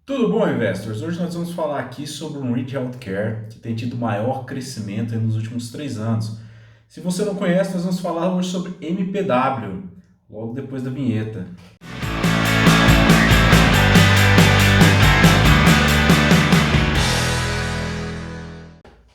Tudo bom, investors? Hoje nós vamos falar aqui sobre um REIT Healthcare que tem tido maior crescimento nos últimos 3 anos. Se você não conhece, nós vamos falar hoje sobre MPW, logo depois da vinheta.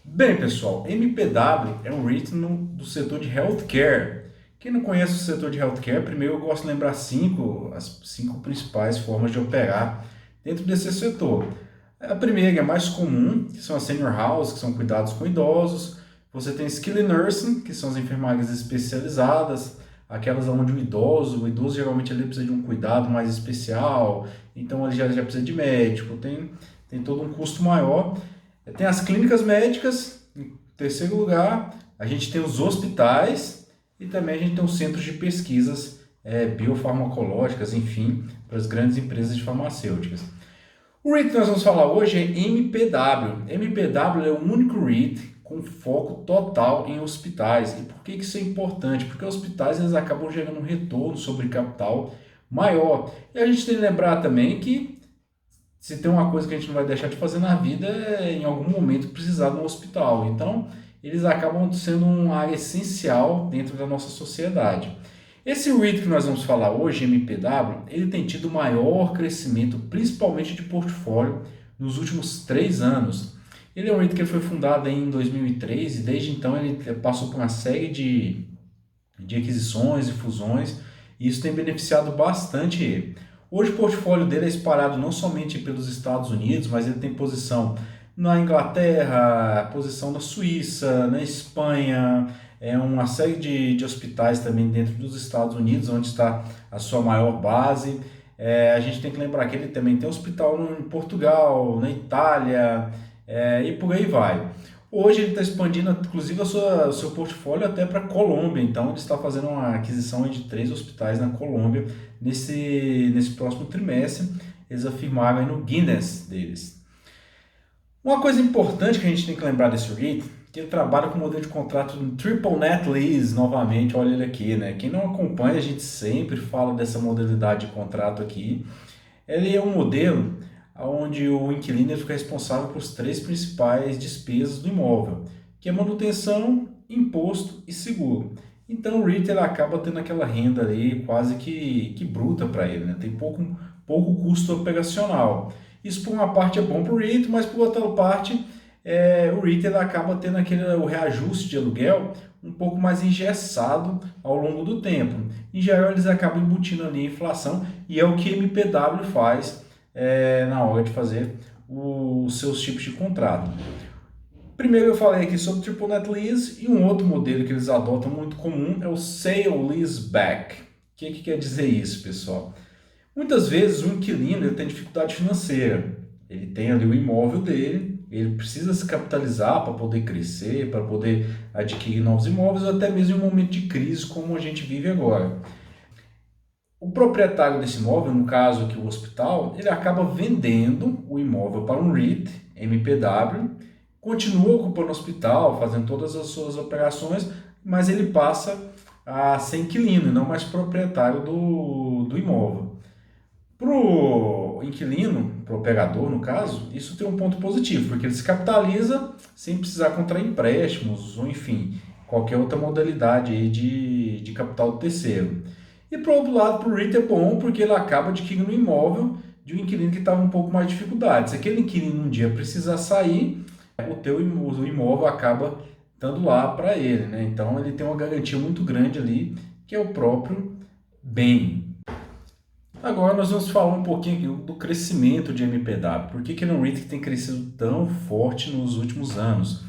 Bem, pessoal, MPW é um REIT do setor de Healthcare. Quem não conhece o setor de Healthcare, primeiro eu gosto de lembrar as cinco principais formas de operar dentro desse setor. A primeira é a mais comum, que são as senior house, que são cuidados com idosos. Você tem skilled nursing, que são as enfermarias especializadas, aquelas onde o idoso geralmente ele precisa de um cuidado mais especial, então ele já precisa de médico, tem todo um custo maior. Tem as clínicas médicas, em terceiro lugar, a gente tem os hospitais e também a gente tem os centros de pesquisas biofarmacológicas, enfim, para as grandes empresas de farmacêuticas. O REIT que nós vamos falar hoje é MPW. MPW é o único REIT com foco total em hospitais. E por que isso é importante? Porque hospitais eles acabam gerando um retorno sobre capital maior. E a gente tem que lembrar também que se tem uma coisa que a gente não vai deixar de fazer na vida é em algum momento precisar de um hospital. Então, eles acabam sendo uma área essencial dentro da nossa sociedade. Esse REIT que nós vamos falar hoje, MPW, ele tem tido maior crescimento, principalmente de portfólio, nos últimos 3 anos. Ele é um REIT que foi fundado em 2003 e desde então ele passou por uma série de aquisições e fusões e isso tem beneficiado bastante ele. Hoje o portfólio dele é espalhado não somente pelos Estados Unidos, mas ele tem posição na Inglaterra, posição na Suíça, na Espanha, uma série de hospitais também dentro dos Estados Unidos, onde está a sua maior base. A gente tem que lembrar que ele também tem hospital em Portugal, na Itália, e por aí vai. Hoje ele está expandindo, inclusive, o seu portfólio até para a Colômbia. Então, ele está fazendo uma aquisição de 3 hospitais na Colômbia nesse próximo trimestre. Eles afirmaram aí no Guinness deles. Uma coisa importante que a gente tem que lembrar desse REIT, que ele trabalha com o modelo de contrato no Triple Net Lease, novamente, olha ele aqui, né? Quem não acompanha, a gente sempre fala dessa modalidade de contrato aqui. Ele é um modelo onde o inquilino fica responsável por as 3 principais despesas do imóvel, que é manutenção, imposto e seguro. Então o REIT ele acaba tendo aquela renda ali quase que bruta para ele, né? Tem pouco custo operacional. Isso por uma parte é bom para o REIT, mas por outra parte o REIT ele acaba tendo o reajuste de aluguel um pouco mais engessado ao longo do tempo. Em geral eles acabam embutindo ali a inflação e é o que MPW faz na hora de fazer os seus tipos de contrato. Primeiro eu falei aqui sobre o Triple Net Lease e um outro modelo que eles adotam muito comum é o Sale Leaseback. O que quer dizer isso, pessoal? Muitas vezes o inquilino ele tem dificuldade financeira, ele tem ali o imóvel dele, ele precisa se capitalizar para poder crescer, para poder adquirir novos imóveis, ou até mesmo em um momento de crise como a gente vive agora. O proprietário desse imóvel, no caso aqui o hospital, ele acaba vendendo o imóvel para um REIT, MPW, continua ocupando o hospital, fazendo todas as suas operações, mas ele passa a ser inquilino, não mais proprietário do imóvel. Para o inquilino, para o operador no caso, isso tem um ponto positivo, porque ele se capitaliza sem precisar contrair empréstimos, ou enfim, qualquer outra modalidade aí de capital do terceiro. E por outro lado, para o REIT é bom porque ele acaba adquirindo um imóvel de um inquilino que estava um pouco mais de dificuldade. Se aquele inquilino um dia precisar sair, o imóvel acaba estando lá para ele, né? Então ele tem uma garantia muito grande ali, que é o próprio bem. Agora nós vamos falar um pouquinho do crescimento de MPW. Por que ele é um REIT que tem crescido tão forte nos últimos anos?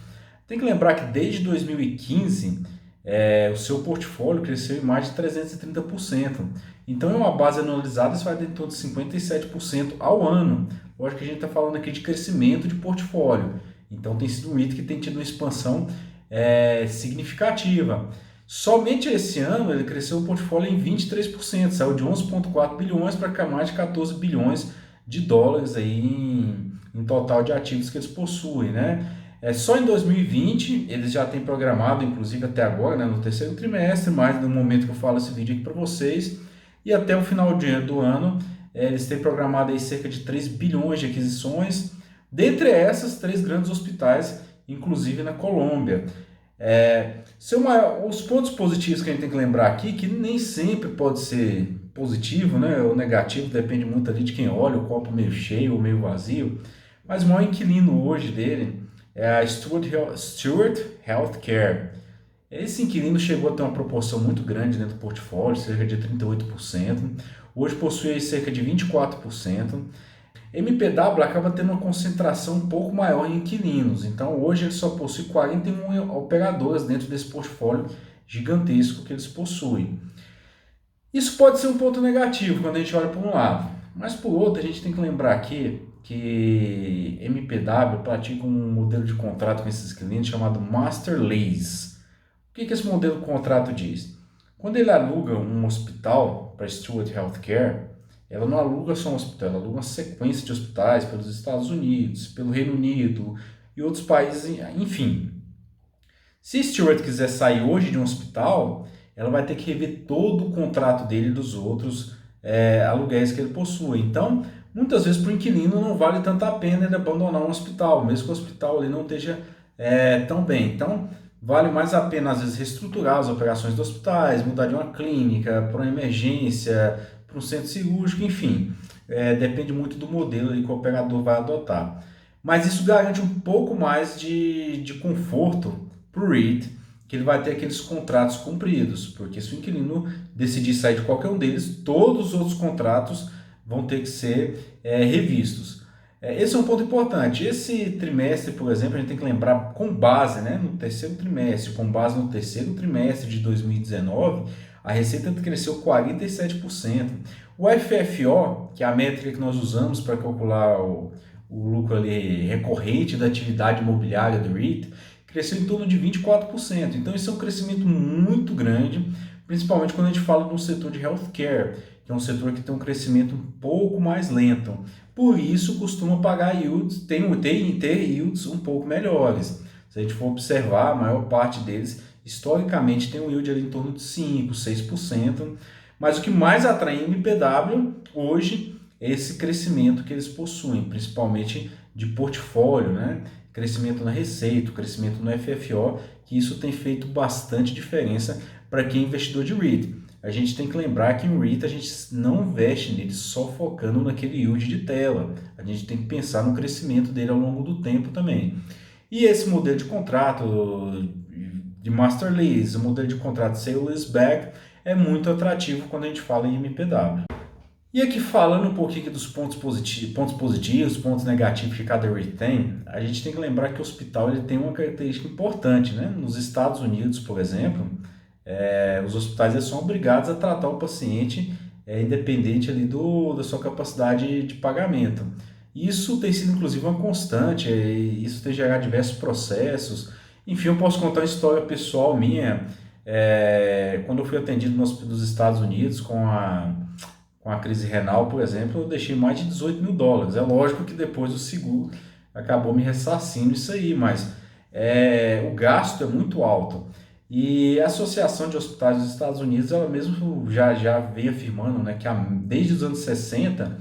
Tem que lembrar que desde 2015 o seu portfólio cresceu em mais de 330%. Então, é uma base anualizada, isso vai dar em torno de 57% ao ano. Lógico que a gente está falando aqui de crescimento de portfólio. Então, tem sido um REIT que tem tido uma expansão significativa. Somente esse ano ele cresceu o portfólio em 23%, saiu de 11,4 bilhões para mais de 14 bilhões de dólares aí em total de ativos que eles possuem, né? Só em 2020 eles já têm programado, inclusive até agora, né, no terceiro trimestre, mais no momento que eu falo esse vídeo aqui para vocês, e até o final do ano Eles têm programado aí cerca de 3 bilhões de aquisições, dentre essas, 3 grandes hospitais, inclusive na Colômbia. Os pontos positivos que a gente tem que lembrar aqui, que nem sempre pode ser positivo, né, ou negativo, depende muito ali de quem olha, o copo meio cheio ou meio vazio, mas o maior inquilino hoje dele é a Steward Healthcare. Esse inquilino chegou a ter uma proporção muito grande dentro do portfólio, cerca de 38%. Hoje possui cerca de 24%. MPW acaba tendo uma concentração um pouco maior em inquilinos, então hoje ele só possui 41 operadoras dentro desse portfólio gigantesco que eles possuem. Isso pode ser um ponto negativo quando a gente olha por um lado, mas por outro a gente tem que lembrar aqui que MPW pratica um modelo de contrato com esses clientes chamado Master Lease. O que esse modelo de contrato diz? Quando ele aluga um hospital para a Steward Healthcare, ela não aluga só um hospital, ela aluga uma sequência de hospitais pelos Estados Unidos, pelo Reino Unido e outros países, enfim. Se Stewart quiser sair hoje de um hospital, ela vai ter que rever todo o contrato dele e dos outros aluguéis que ele possui. Então, muitas vezes para o inquilino não vale tanto a pena ele abandonar um hospital, mesmo que o hospital ali não esteja tão bem. Então, vale mais a pena às vezes reestruturar as operações dos hospitais, mudar de uma clínica para uma emergência, para um centro cirúrgico, enfim. Depende muito do modelo que o operador vai adotar. Mas isso garante um pouco mais de conforto para o REIT, que ele vai ter aqueles contratos cumpridos, porque se o inquilino decidir sair de qualquer um deles, todos os outros contratos vão ter que ser revistos. Esse é um ponto importante. Esse trimestre, por exemplo, a gente tem que lembrar com base, né, no terceiro trimestre, com base no terceiro trimestre de 2019, a receita cresceu 47%. O FFO, que é a métrica que nós usamos para calcular o lucro ali recorrente da atividade imobiliária do REIT, cresceu em torno de 24%. Então, isso é um crescimento muito grande, principalmente quando a gente fala no setor de healthcare, que é um setor que tem um crescimento um pouco mais lento. Por isso, costuma pagar yields, ter yields um pouco melhores. Se a gente for observar, a maior parte deles, historicamente, tem um yield ali em torno de 5%, 6%. Mas o que mais atrai em MPW hoje é esse crescimento que eles possuem, principalmente de portfólio, né? Crescimento na receita, crescimento no FFO, que isso tem feito bastante diferença para quem é investidor de REIT. A gente tem que lembrar que em REIT a gente não investe nele só focando naquele yield de tela. A gente tem que pensar no crescimento dele ao longo do tempo também. E esse modelo de contrato de Master Lease, o modelo de contrato Sale Leaseback, é muito atrativo quando a gente fala em MPW. E aqui falando um pouquinho dos pontos positivos, pontos negativos que cada REIT tem, a gente tem que lembrar que o hospital ele tem uma característica importante, né? Nos Estados Unidos, por exemplo, os hospitais eles são obrigados a tratar o paciente independente ali da sua capacidade de pagamento. Isso tem sido inclusive uma constante, isso tem gerado diversos processos. Enfim, eu posso contar uma história pessoal minha, quando eu fui atendido nos Estados Unidos com a crise renal, por exemplo, eu deixei mais de US$ 18.000. É lógico que depois o seguro acabou me ressarcindo isso aí, mas o gasto é muito alto. E a Associação de Hospitais dos Estados Unidos, ela mesmo já veio afirmando, né, que desde os anos 60,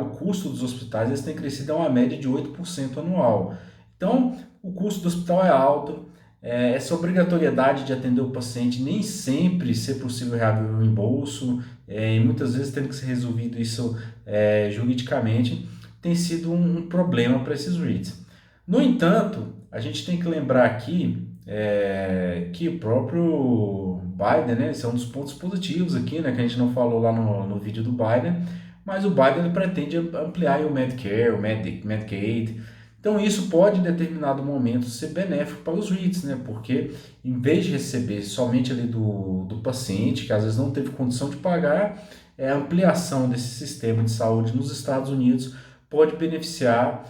o custo dos hospitais eles tem crescido a uma média de 8% anual. Então, o custo do hospital é alto, essa obrigatoriedade de atender o paciente nem sempre ser possível reaver o reembolso, e muitas vezes tendo que ser resolvido isso juridicamente, tem sido um problema para esses REITs. No entanto, a gente tem que lembrar aqui que o próprio Biden, né, esse é um dos pontos positivos aqui, né, que a gente não falou lá no vídeo do Biden, mas o Biden ele pretende ampliar o Medicare, o Medicaid. Então isso pode em determinado momento ser benéfico para os REITs, né? Porque em vez de receber somente ali do paciente, que às vezes não teve condição de pagar, a ampliação desse sistema de saúde nos Estados Unidos pode beneficiar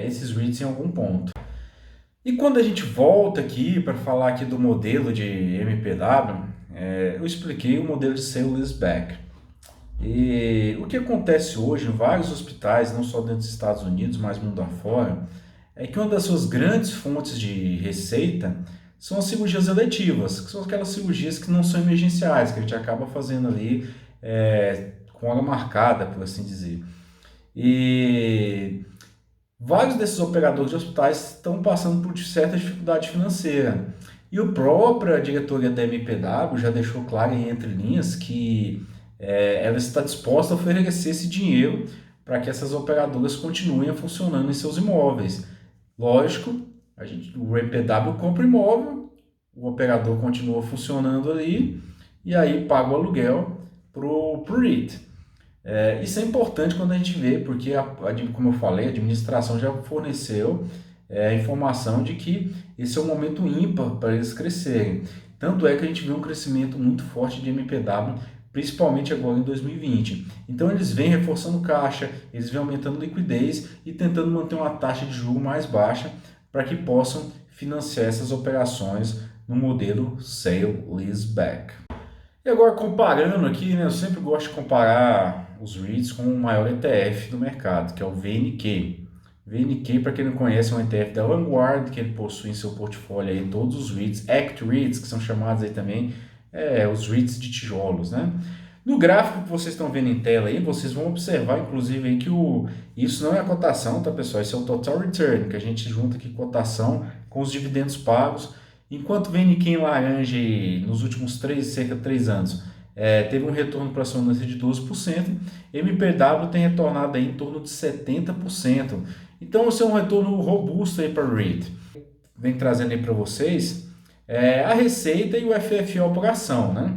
esses REITs em algum ponto. E quando a gente volta aqui para falar aqui do modelo de MPW, eu expliquei o modelo de Sale Leaseback. E o que acontece hoje em vários hospitais, não só dentro dos Estados Unidos, mas mundo afora, é que uma das suas grandes fontes de receita são as cirurgias eletivas, que são aquelas cirurgias que não são emergenciais, que a gente acaba fazendo ali com hora marcada, por assim dizer. E vários desses operadores de hospitais estão passando por certa dificuldade financeira. E a própria diretoria da MPW já deixou claro em entrelinhas que ela está disposta a oferecer esse dinheiro para que essas operadoras continuem funcionando em seus imóveis. Lógico, o MPW compra o imóvel, o operador continua funcionando ali e aí paga o aluguel para o REIT. Isso é importante quando a gente vê, porque, como eu falei, a administração já forneceu a informação de que esse é um momento ímpar para eles crescerem. Tanto é que a gente vê um crescimento muito forte de MPW, principalmente agora em 2020. Então eles vêm reforçando caixa, eles vêm aumentando liquidez e tentando manter uma taxa de juros mais baixa para que possam financiar essas operações no modelo Sale Leaseback. E agora comparando aqui, né, eu sempre gosto de comparar os REITs com o maior ETF do mercado, que é o VNQ. VNQ, para quem não conhece, é um ETF da Vanguard, que ele possui em seu portfólio aí todos os REITs, Act REITs, que são chamados aí também os REITs de tijolos, né? No gráfico que vocês estão vendo em tela aí, vocês vão observar, inclusive, aí que isso não é a cotação, tá, pessoal? Isso é o Total Return, que a gente junta aqui cotação com os dividendos pagos. Enquanto VNQ em laranja nos últimos cerca de 3 anos teve um retorno para acionista de 12%, MPW tem retornado aí em torno de 70%. Então, esse é um retorno robusto aí para o REIT. Vem trazendo aí para vocês a receita e o FFO por ação, né?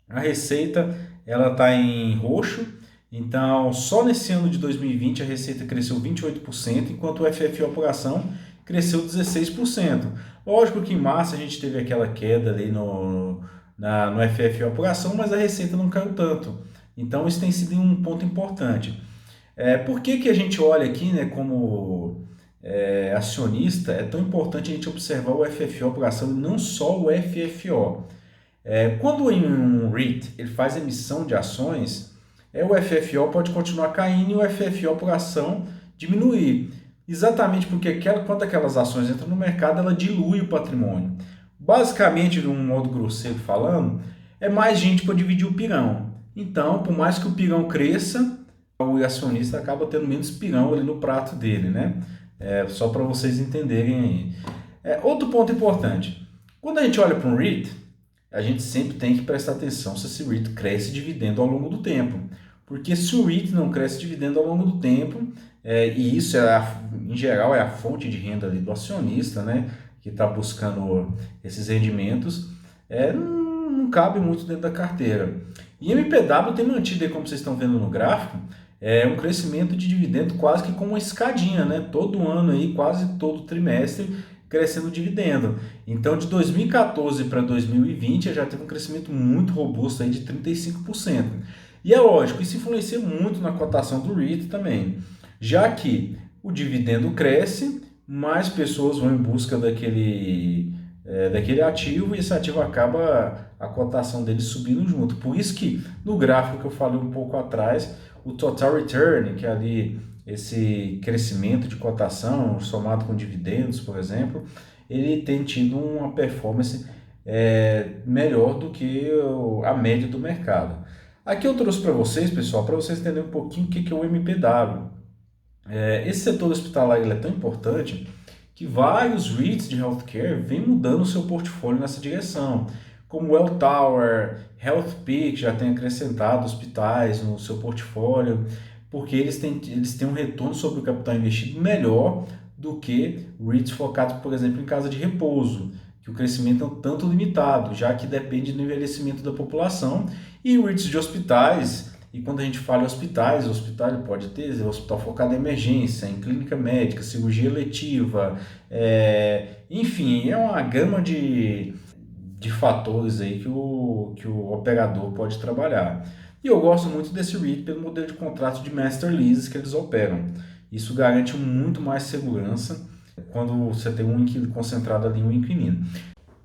A receita ela está em roxo, então só nesse ano de 2020 a receita cresceu 28%, enquanto o FFO por ação cresceu 16%. Lógico que em março a gente teve aquela queda ali no FFO por ação, mas a receita não caiu tanto. Então isso tem sido um ponto importante. Por que a gente olha aqui, né, como acionista, é tão importante a gente observar o FFO por ação e não só o FFO. Quando em um REIT ele faz emissão de ações, o FFO pode continuar caindo e o FFO por ação diminuir. Exatamente porque quando aquelas ações entram no mercado, ela dilui o patrimônio. Basicamente, de um modo grosseiro falando, é mais gente para dividir o pirão. Então, por mais que o pirão cresça, o acionista acaba tendo menos pirão ali no prato dele, né? Só para vocês entenderem aí. Outro ponto importante. Quando a gente olha para um REIT, a gente sempre tem que prestar atenção se esse REIT cresce dividendo ao longo do tempo. Porque se o REIT não cresce dividendo ao longo do tempo, e isso em geral é a fonte de renda ali do acionista, né, que está buscando esses rendimentos, não cabe muito dentro da carteira. E MPW tem mantido, aí, como vocês estão vendo no gráfico, um crescimento de dividendo quase que com uma escadinha, né, todo ano, aí, quase todo trimestre, crescendo o dividendo. Então, de 2014 para 2020, já teve um crescimento muito robusto aí de 35%. E é lógico, isso influencia muito na cotação do REIT também, já que o dividendo cresce, mais pessoas vão em busca daquele ativo e esse ativo acaba a cotação dele subindo junto. Por isso que no gráfico que eu falei um pouco atrás, o Total Return, que é ali esse crescimento de cotação somado com dividendos, por exemplo, ele tem tido uma performance melhor do que a média do mercado. Aqui eu trouxe para vocês, pessoal, para vocês entenderem um pouquinho o que é o MPW. Esse setor hospitalar ele é tão importante que vários REITs de healthcare vêm mudando o seu portfólio nessa direção, como o Welltower, HealthPeak já tem acrescentado hospitais no seu portfólio, porque eles têm um retorno sobre o capital investido melhor do que REITs focados, por exemplo, em casa de repouso, que o crescimento é um tanto limitado, já que depende do envelhecimento da população, e REITs de hospitais, e quando a gente fala em hospitais, o hospital pode ter hospital focado em emergência, em clínica médica, cirurgia eletiva, enfim, é uma gama de fatores aí que o operador pode trabalhar. E eu gosto muito desse REIT pelo modelo de contrato de Master Leases que eles operam. Isso garante muito mais segurança quando você tem um inquilino concentrado ali em um inquilino.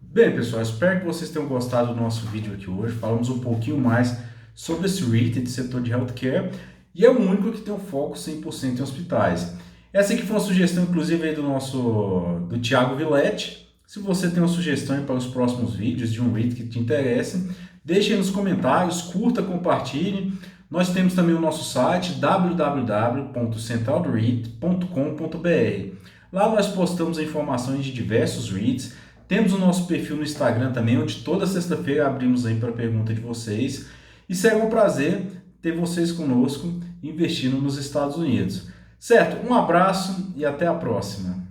Bem, pessoal, espero que vocês tenham gostado do nosso vídeo aqui hoje. Falamos um pouquinho mais sobre esse REIT de setor de healthcare e é o único que tem um foco 100% em hospitais. Essa aqui foi uma sugestão, inclusive, aí do Thiago Villette. Se você tem uma sugestão para os próximos vídeos de um REIT que te interesse, deixe aí nos comentários, curta, compartilhe. Nós temos também o nosso site www.centralreit.com.br. Lá nós postamos informações de diversos REITs. Temos o nosso perfil no Instagram também, onde toda sexta-feira abrimos aí para pergunta de vocês. E será um prazer ter vocês conosco investindo nos Estados Unidos. Certo? Um abraço e até a próxima.